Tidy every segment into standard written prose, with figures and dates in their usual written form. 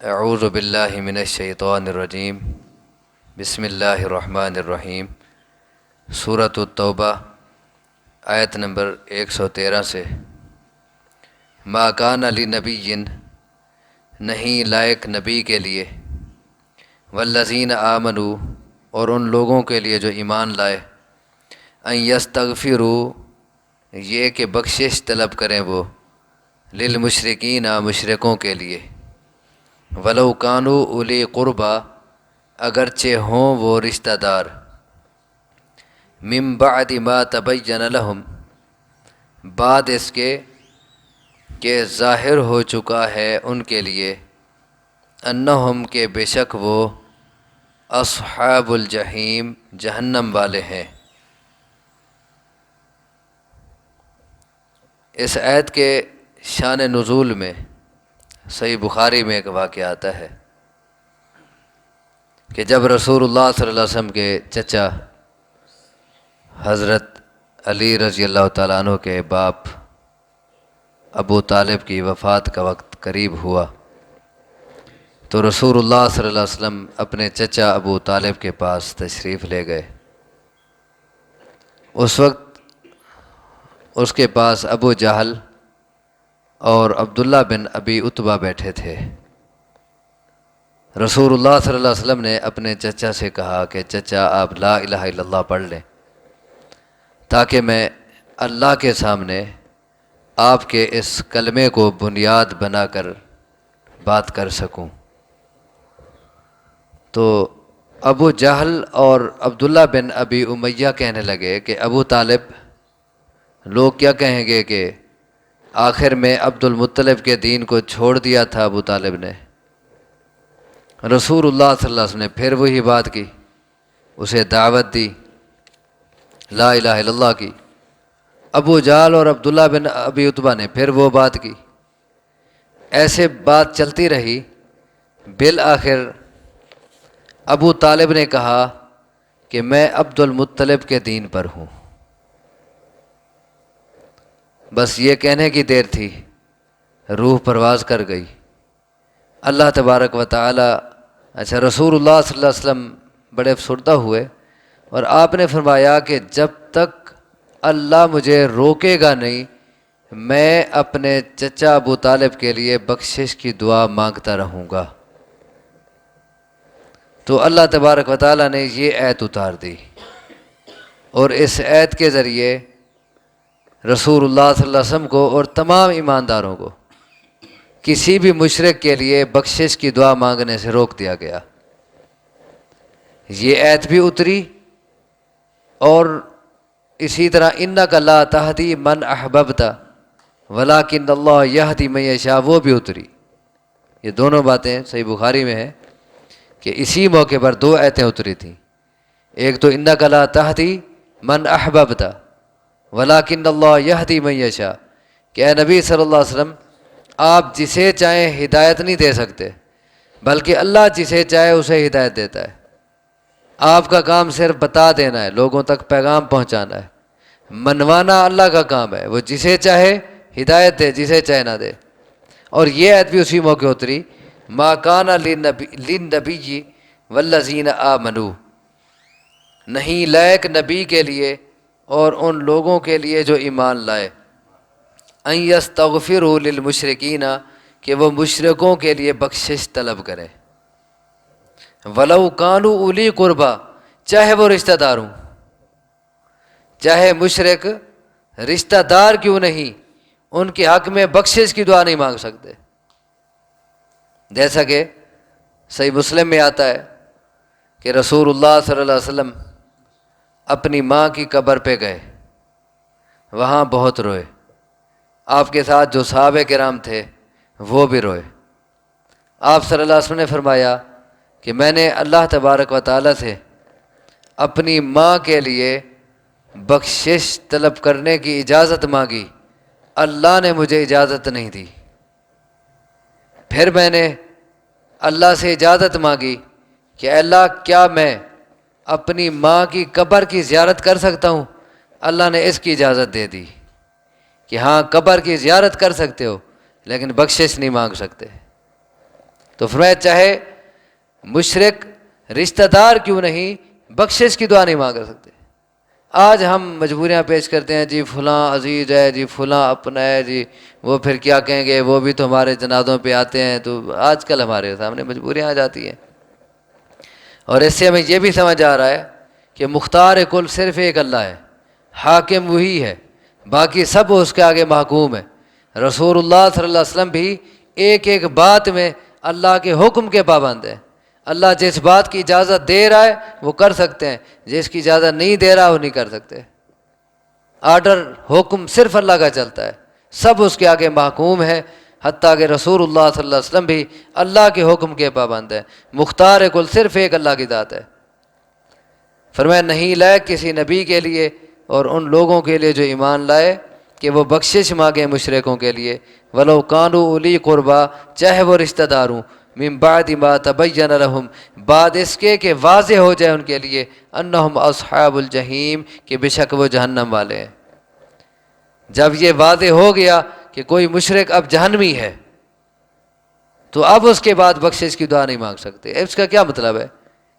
اعوذ باللہ من الشیطان الرجیم بسم اللہ الرحمن الرحیم۔ سورۃ التوبہ آیت نمبر 113 سے۔ ما کان لنبی، نہیں لائق نبی کے لیے، والذین آمنوا، اور ان لوگوں کے لیے جو ایمان لائے، ان یستغفروا، یہ کہ بخشش طلب کریں وہ، للمشرکین، مشرکوں کے لیے، ولو کانوا اولی قربا، اگرچہ ہوں وہ رشتہ دار، من بعد ما تبین لہم، بعد اس کے کہ ظاہر ہو چکا ہے ان کے لیے، انہم، کہ بے شک وہ، اصحاب الجحیم، جہنم والے ہیں۔ اس آیت کے شان نزول میں صحیح بخاری میں ایک واقعہ آتا ہے کہ جب رسول اللہ صلی اللہ علیہ وسلم کے چچا حضرت علی رضی اللہ تعالیٰ عنہ کے باپ ابو طالب کی وفات کا وقت قریب ہوا تو رسول اللہ صلی اللہ علیہ وسلم اپنے چچا ابو طالب کے پاس تشریف لے گئے۔ اس وقت اس کے پاس ابو جہل اور عبداللہ بن ابی عتبہ بیٹھے تھے۔ رسول اللہ صلی اللہ علیہ وسلم نے اپنے چچا سے کہا کہ چچا آپ لا الہ الا اللہ پڑھ لیں تاکہ میں اللہ کے سامنے آپ کے اس کلمے کو بنیاد بنا کر بات کر سکوں۔ تو ابو جہل اور عبداللہ بن ابی امیہ کہنے لگے کہ ابو طالب، لوگ کیا کہیں گے کہ آخر میں عبد المطلب کے دین کو چھوڑ دیا تھا ابو طالب نے۔ رسول اللہ صلی اللہ علیہ وسلم نے پھر وہی بات کی، اسے دعوت دی، لا الہ الا اللہ کی۔ ابو جہل اور عبداللہ بن ابی عتبہ نے پھر وہ بات کی، ایسے بات چلتی رہی۔ بالآخر ابو طالب نے کہا کہ میں عبد المطلب کے دین پر ہوں۔ بس یہ کہنے کی دیر تھی، روح پرواز کر گئی۔ اللہ تبارک و تعالی، رسول اللہ صلی اللہ علیہ وسلم بڑے افسردہ ہوئے اور آپ نے فرمایا کہ جب تک اللہ مجھے روکے گا نہیں، میں اپنے چچا ابو طالب کے لیے بخشش کی دعا مانگتا رہوں گا۔ تو اللہ تبارک و تعالی نے یہ آیت اتار دی، اور اس آیت کے ذریعے رسول اللہ صلی اللہ علیہ وسلم کو اور تمام ایمانداروں کو کسی بھی مشرک کے لیے بخشش کی دعا مانگنے سے روک دیا گیا۔ یہ آیت بھی اتری، اور اسی طرح انک لا تہدی من احببت ولکن اللہ یہدی من یشاء، وہ بھی اتری۔ یہ دونوں باتیں صحیح بخاری میں ہیں کہ اسی موقع پر دو آیتیں اتری تھیں، ایک تو انک لا تہدی من احببت ولکن اللہ یہدی من یشاء، کہ اے نبی صلی اللہ علیہ وسلم، آپ جسے چاہیں ہدایت نہیں دے سکتے، بلکہ اللہ جسے چاہے اسے ہدایت دیتا ہے۔ آپ کا کام صرف بتا دینا ہے، لوگوں تک پیغام پہنچانا ہے، منوانا اللہ کا کام ہے، وہ جسے چاہے ہدایت دے، جسے چاہے نہ دے۔ اور یہ آیت بھی اسی موقع اتری، ما کان للنبی والذین آمنوا، نہیں لائق نبی کے لیے اور ان لوگوں کے لیے جو ایمان لائے، ان یستغفروا للمشرکین، کہ وہ مشرکوں کے لیے بخشش طلب کریں، ولو کانوا اولی قربا، چاہے وہ رشتہ دار ہوں، چاہے مشرک رشتہ دار کیوں نہیں، ان کے حق میں بخشش کی دعا نہیں مانگ سکتے۔ جیسا کہ صحیح مسلم میں آتا ہے کہ رسول اللہ صلی اللہ علیہ وسلم اپنی ماں کی قبر پہ گئے، وہاں بہت روئے، آپ کے ساتھ جو صحابہ کرام تھے وہ بھی روئے۔ آپ صلی اللہ علیہ وسلم نے فرمایا کہ میں نے اللہ تبارک و تعالیٰ سے اپنی ماں کے لیے بخشش طلب کرنے کی اجازت مانگی، اللہ نے مجھے اجازت نہیں دی۔ پھر میں نے اللہ سے اجازت مانگی کہ اے اللہ، کیا میں اپنی ماں کی قبر کی زیارت کر سکتا ہوں؟ اللہ نے اس کی اجازت دے دی کہ ہاں، قبر کی زیارت کر سکتے ہو لیکن بخشش نہیں مانگ سکتے۔ تو فرمایا چاہے مشرک رشتہ دار کیوں نہیں بخشش کی دعا نہیں مانگ سکتے۔ آج ہم مجبوریاں پیش کرتے ہیں، جی فلاں عزیز ہے، جی فلاں اپنا ہے، جی وہ پھر کیا کہیں گے، وہ بھی تو ہمارے جنازوں پہ آتے ہیں، تو آج کل ہمارے سامنے مجبوریاں آ جاتی ہیں۔ اور اس سے ہمیں یہ بھی سمجھ آ رہا ہے کہ مختار کل صرف ایک اللہ ہے، حاکم وہی ہے، باقی سب اس کے آگے محکوم ہے۔ رسول اللہ صلی اللہ علیہ وسلم بھی ایک ایک بات میں اللہ کے حکم کے پابند ہیں۔ اللہ جس بات کی اجازت دے رہا ہے وہ کر سکتے ہیں، جس کی اجازت نہیں دے رہا وہ نہیں کر سکتے۔ آرڈر حکم صرف اللہ کا چلتا ہے، سب اس کے آگے محکوم ہے، حتیٰ کہ رسول اللہ صلی اللہ علیہ وسلم بھی اللہ کے حکم کے پابند ہے۔ مختار کل صرف ایک اللہ کی ذات ہے۔ فرمایا نہیں لائق کسی نبی کے لیے اور ان لوگوں کے لیے جو ایمان لائے کہ وہ بخشش مانگے مشرکوں کے لیے، ولو کانوا اولی قربا، چاہے وہ رشتہ دار ہوں، من بعد ما تبین لہم، بعد اس کے کہ واضح ہو جائے ان کے لیے، انہم اصحاب الجحیم، کہ بے شک وہ جہنم والے ہیں۔ جب یہ واضح ہو گیا کہ کوئی مشرک اب جہنمی ہے تو اب اس کے بعد بخشش کی دعا نہیں مانگ سکتے۔ اس کا کیا مطلب ہے؟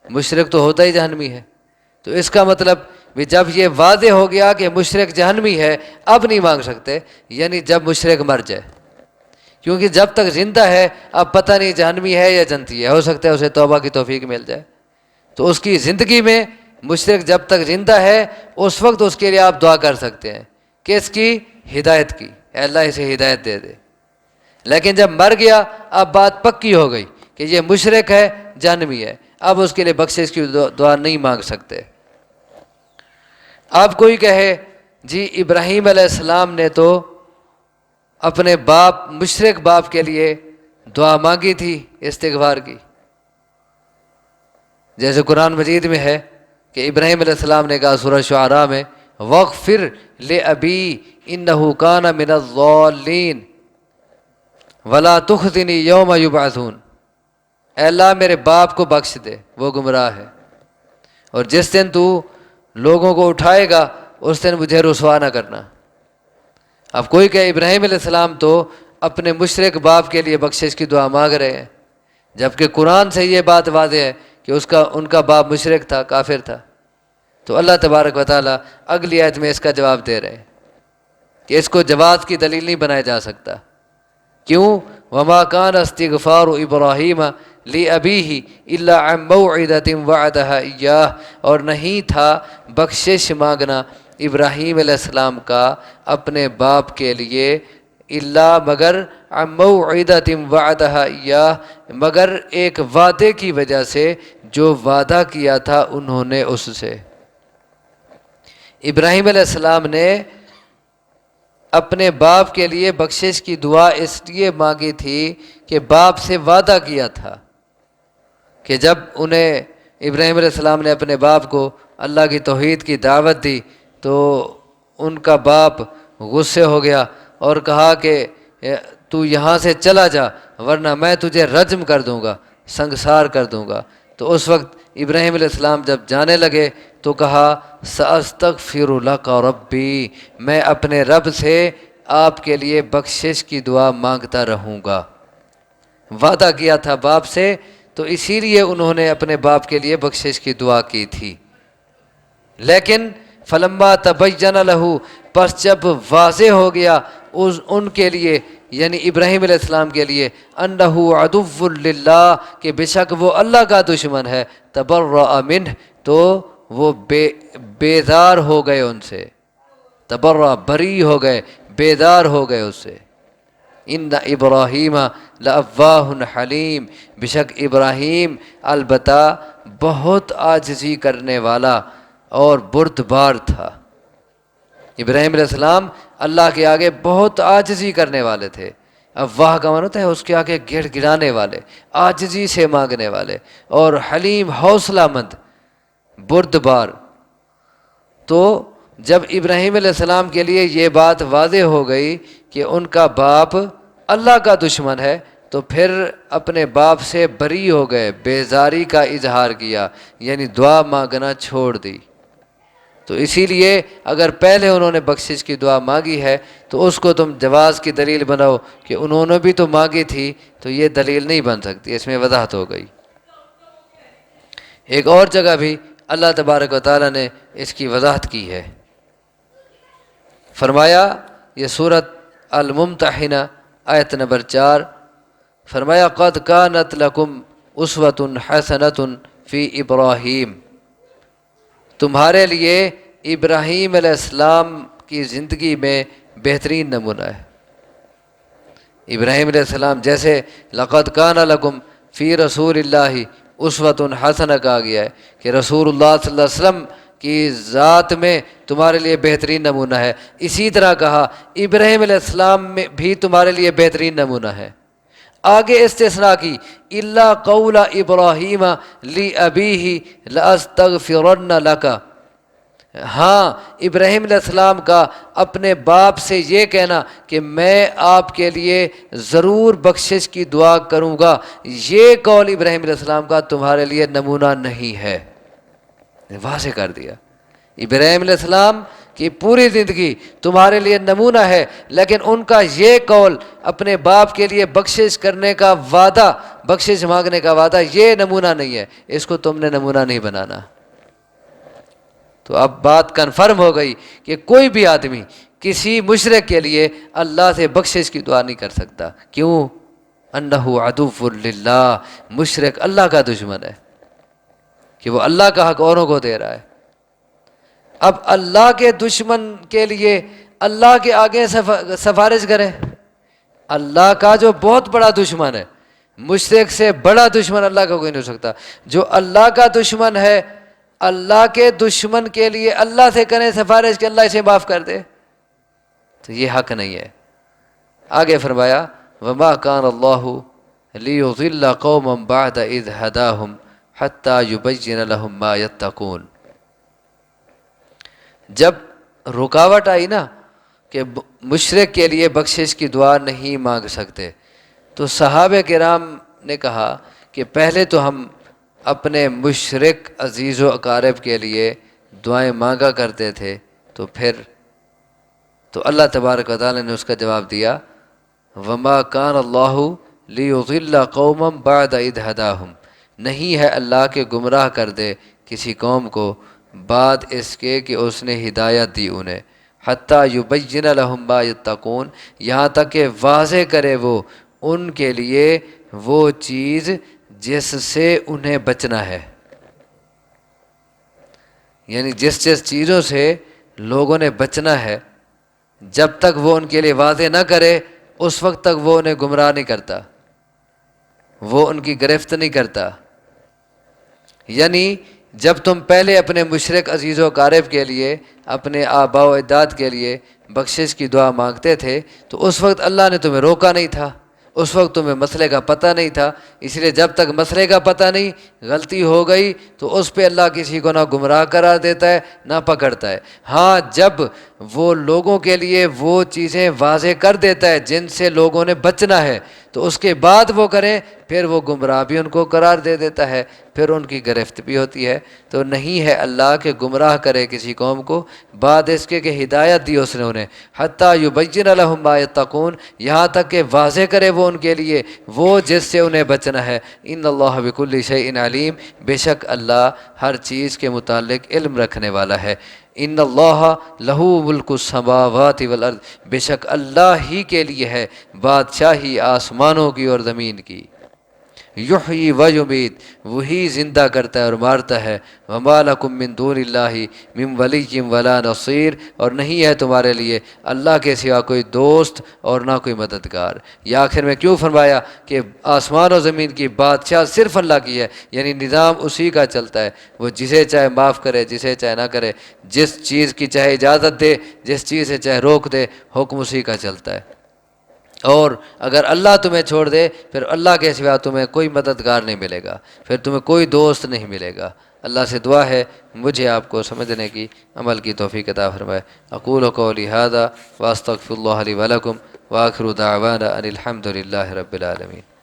مشرک تو ہوتا ہی جہنمی ہے، تو اس کا مطلب بھی جب یہ واضح ہو گیا کہ مشرک جہنمی ہے اب نہیں مانگ سکتے، یعنی جب مشرک مر جائے، کیونکہ جب تک زندہ ہے اب پتہ نہیں جہنمی ہے یا جنتی ہے، ہو سکتا ہے اسے توبہ کی توفیق مل جائے۔ تو اس کی زندگی میں مشرک جب تک زندہ ہے اس وقت اس کے لیے آپ دعا کر سکتے ہیں، کس کی؟ ہدایت کی، اے اللہ اسے ہدایت دے دے۔ لیکن جب مر گیا اب بات پکی ہو گئی کہ یہ مشرک ہے، جہنمی ہے، اب اس کے لیے بخشش کی دعا نہیں مانگ سکتے۔ اب کوئی کہے جی ابراہیم علیہ السلام نے تو اپنے باپ مشرک باپ کے لیے دعا مانگی تھی استغفار کی، جیسے قرآن مجید میں ہے کہ ابراہیم علیہ السلام نے کہا سورہ شعراء میں، وَاغْفِرْ لِأَبِي إِنَّهُ كَانَ مِنَ الضَّالِّينَ وَلَا تُخْزِنِي يَوْمَ يُبْعَثُونَ، اے اللہ میرے باپ کو بخش دے، وہ گمراہ ہے، اور جس دن تو لوگوں کو اٹھائے گا اس دن مجھے رسوا نہ کرنا۔ اب کوئی کہ ابراہیم علیہ السلام تو اپنے مشرک باپ کے لیے بخشش کی دعا مانگ رہے ہیں، جبکہ قرآن سے یہ بات واضح ہے کہ ان کا باپ مشرک تھا، کافر تھا۔ تو اللہ تبارک و تعالیٰ اگلی آیت میں اس کا جواب دے رہے ہیں کہ اس کو جواز کی دلیل نہیں بنایا جا سکتا۔ کیوں؟ وما کان استغفار ابراہیم لابیہ الا عن موعدۃ وعدها ایاہ، اور نہیں تھا بخشش مانگنا ابراہیم علیہ السلام کا اپنے باپ کے لیے الا مگر عن موعدۃ وعدها ایاہ، مگر ایک وعدے کی وجہ سے جو وعدہ کیا تھا انہوں نے اس سے۔ ابراہیم علیہ السلام نے اپنے باپ کے لیے بخشش کی دعا اس لیے مانگی تھی کہ باپ سے وعدہ کیا تھا کہ جب انہیں ابراہیم علیہ السلام نے اپنے باپ کو اللہ کی توحید کی دعوت دی تو ان کا باپ غصے ہو گیا اور کہا کہ تو یہاں سے چلا جا ورنہ میں تجھے رجم کر دوں گا، سنگسار کر دوں گا۔ تو اس وقت ابراہیم علیہ السلام جب جانے لگے تو کہا سأستغفر لک ربی، میں اپنے رب سے آپ کے لیے بخشش کی دعا مانگتا رہوں گا۔ وعدہ کیا تھا باپ سے، تو اسی لیے انہوں نے اپنے باپ کے لیے بخشش کی دعا کی تھی۔ لیکن فلما تبین لہ، پس جب واضح ہو گیا ان کے لیے یعنی ابراہیم علیہ السلام کے لیے، انہ عدو للہ، کہ بے شک وہ اللہ کا دشمن ہے، تبرأ منہ، تو وہ بیزار ہو گئے ان سے، تبرأ بری ہو گئے، بیزار ہو گئے اس سے۔ ان ابراہیم لأواہ حلیم، بے شک ابراہیم البتہ بہت عاجزی کرنے والا اور بردبار تھا۔ ابراہیم علیہ السلام اللہ کے آگے بہت عاجزی کرنے والے تھے۔ واہ کا معنی ہوتا ہے اس کے آگے گڑ گڑانے والے، عاجزی سے مانگنے والے، اور حلیم حوصلہ مند، بردبار۔ تو جب ابراہیم علیہ السلام کے لیے یہ بات واضح ہو گئی کہ ان کا باپ اللہ کا دشمن ہے تو پھر اپنے باپ سے بری ہو گئے، بیزاری کا اظہار کیا، یعنی دعا مانگنا چھوڑ دی۔ تو اسی لیے اگر پہلے انہوں نے بخشش کی دعا مانگی ہے تو اس کو تم جواز کی دلیل بناؤ کہ انہوں نے بھی تو مانگی تھی، تو یہ دلیل نہیں بن سکتی، اس میں وضاحت ہو گئی۔ ایک اور جگہ بھی اللہ تبارک و تعالیٰ نے اس کی وضاحت کی ہے، فرمایا، یہ سورۃ الممتحنہ آیت نمبر 4، فرمایا قد کانت لکم اسوۃ حسنۃ فی ابراہیم، تمہارے لیے ابراہیم علیہ السلام کی زندگی میں بہترین نمونہ ہے۔ ابراہیم علیہ السلام جیسے لقد کان لکم فی رسول اللہ اسوۃ حسنہ کہا گیا ہے کہ رسول اللہ صلی اللہ علیہ وسلم کی ذات میں تمہارے لیے بہترین نمونہ ہے، اسی طرح کہا ابراہیم علیہ السلام میں بھی تمہارے لیے بہترین نمونہ ہے۔ آگے استثناء کی، الا قول ابراہیم لابیہ لاستغفرن لک، ہاں ابراہیم علیہ السلام کا اپنے باپ سے یہ کہنا کہ میں آپ کے لیے ضرور بخشش کی دعا کروں گا، یہ قول ابراہیم علیہ السلام کا تمہارے لیے نمونہ نہیں ہے، واضح کر دیا۔ ابراہیم علیہ السلام کی پوری زندگی تمہارے لیے نمونہ ہے، لیکن ان کا یہ قول اپنے باپ کے لیے بخشش کرنے کا وعدہ، بخشش مانگنے کا وعدہ، یہ نمونہ نہیں ہے، اس کو تم نے نمونہ نہیں بنانا۔ تو اب بات کنفرم ہو گئی کہ کوئی بھی آدمی کسی مشرک کے لیے اللہ سے بخشش کی دعا نہیں کر سکتا، کیوں؟ انہ عدو للہ، مشرک اللہ کا دشمن ہے کہ وہ اللہ کا حق اوروں کو دے رہا ہے۔ اب اللہ کے دشمن کے لیے اللہ کے آگے سفارش کرے، اللہ کا جو بہت بڑا دشمن ہے، مشرک سے بڑا دشمن اللہ کا کوئی نہیں ہو سکتا، جو اللہ کا دشمن ہے اللہ کے دشمن کے لیے اللہ سے کریں سفارش کہ اللہ اسے معاف کر دے، تو یہ حق نہیں ہے۔ آگے فرمایا وما کان اللہ لیضل قوما بعد اذ ہداہم حتی یبین لہم ما یتقون، جب رکاوٹ آئی نا کہ مشرک کے لیے بخشش کی دعا نہیں مانگ سکتے، تو صحابہ کرام نے کہا کہ پہلے تو ہم اپنے مشرک عزیز و اقارب کے لیے دعائیں مانگا کرتے تھے، تو اللہ تبارک و تعالی نے اس کا جواب دیا وما کان اللہ لیضل قوما بعد اذ ہداہم، نہیں ہے اللہ کے گمراہ کر دے کسی قوم کو بعد اس کے کہ اس نے ہدایت دی انہیں، حتی یبین لہم ما یتقون، یہاں تک کہ واضح کرے وہ ان کے لیے وہ چیز جس سے انہیں بچنا ہے، یعنی جس چیزوں سے لوگوں نے بچنا ہے، جب تک وہ ان کے لیے واضح نہ کرے اس وقت تک وہ انہیں گمراہ نہیں کرتا، وہ ان کی گرفت نہیں کرتا۔ یعنی جب تم پہلے اپنے مشرک عزیز و اقارب کے لیے، اپنے آباء و اجداد کے لیے بخشش کی دعا مانگتے تھے تو اس وقت اللہ نے تمہیں روکا نہیں تھا، اس وقت تمہیں مسئلے کا پتہ نہیں تھا، اس لیے جب تک مسئلے کا پتہ نہیں، غلطی ہو گئی تو اس پہ اللہ کسی کو نہ گمراہ قرار دیتا ہے نہ پکڑتا ہے۔ ہاں جب وہ لوگوں کے لیے وہ چیزیں واضح کر دیتا ہے جن سے لوگوں نے بچنا ہے تو اس کے بعد وہ کریں، پھر وہ گمراہ بھی ان کو قرار دے دیتا ہے، پھر ان کی گرفت بھی ہوتی ہے۔ تو نہیں ہے اللہ کے گمراہ کرے کسی قوم کو بعد اس کے کہ ہدایت دی اس نے انہیں، حتی یبین لہم ما یتقون، یہاں تک کہ واضح کرے وہ ان کے لیے وہ جس سے انہیں بچنا ہے۔ ان اللہ بکل شیء علیم، بے شک اللہ ہر چیز کے متعلق علم رکھنے والا ہے۔ ان اللہ لہ ملک السماوات والارض، بے شک اللہ ہی کے لیے ہے بادشاہی آسمانوں کی اور زمین کی۔ یحیی و یمیت، وہی زندہ کرتا ہے اور مارتا ہے۔ وما لکم من دون اللہ من ولی ولا نصیر، اور نہیں ہے تمہارے لیے اللہ کے سوا کوئی دوست اور نہ کوئی مددگار۔ یہ آخر میں کیوں فرمایا کہ آسمان و زمین کی بادشاہ صرف اللہ کی ہے، یعنی نظام اسی کا چلتا ہے، وہ جسے چاہے معاف کرے جسے چاہے نہ کرے، جس چیز کی چاہے اجازت دے جس چیز سے چاہے روک دے، حکم اسی کا چلتا ہے۔ اور اگر اللہ تمہیں چھوڑ دے پھر اللہ کے سوا تمہیں کوئی مددگار نہیں ملے گا، پھر تمہیں کوئی دوست نہیں ملے گا۔ اللہ سے دعا ہے مجھے آپ کو سمجھنے کی، عمل کی توفیق عطا فرمائے۔ اقول قولی ھذا واستغفر اللہ لی ولکم وآخر دعوانا ان الحمد للہ رب العالمین۔